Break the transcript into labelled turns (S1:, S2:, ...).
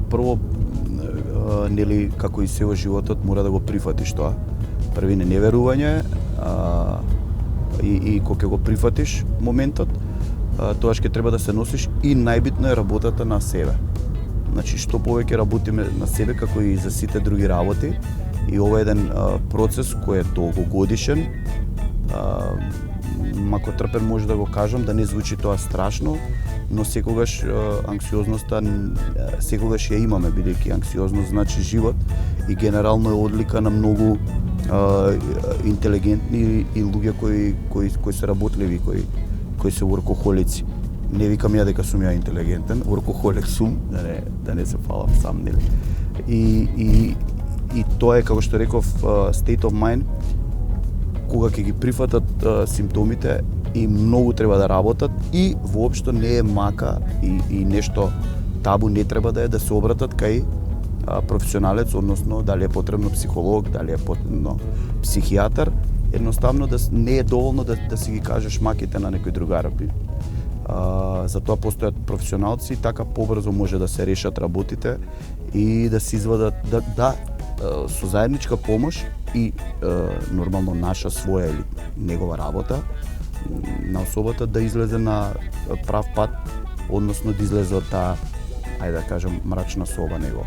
S1: прво нели како и се во животот мора да го прифатиш тоа. Први неверување и кога ќе го прифатиш моментот, тоа ќе треба да се носиш и најбитно е работата на себе. Значи што повеќе работиме на себе како и за сите други работи и ова е еден процес кој е долгогодишен. Мако трпен може да го кажам, да не звучи тоа страшно, но секогаш анксиозноста секогаш ја имаме, бидејќи анксиозност значи живот и генерално е одлика на многу интелигентни и луѓе кои се работливи, кои се воркохолици. Не викам ја дека сум ја интелигентен, воркохолик сум, да не се фалам сам, нели. И тоа е, како што реков, state of mind, кога ќе ги прифатат симптомите и многу треба да работат и воопшто не е мака и нешто табу не треба да се обратат кај професионалец, односно дали е потребно психолог, дали е потребно психијатар, едноставно не е доволно да си ги кажеш маките на некој другар. Затоа постојат професионалци, така побрзо може да се решат работите и да се извадат со заедничка помош и нормално наша своја или негова работа на особата да излезе на прав пат, односно да излезе од таа, ајде да кажам, мрачна соба негова.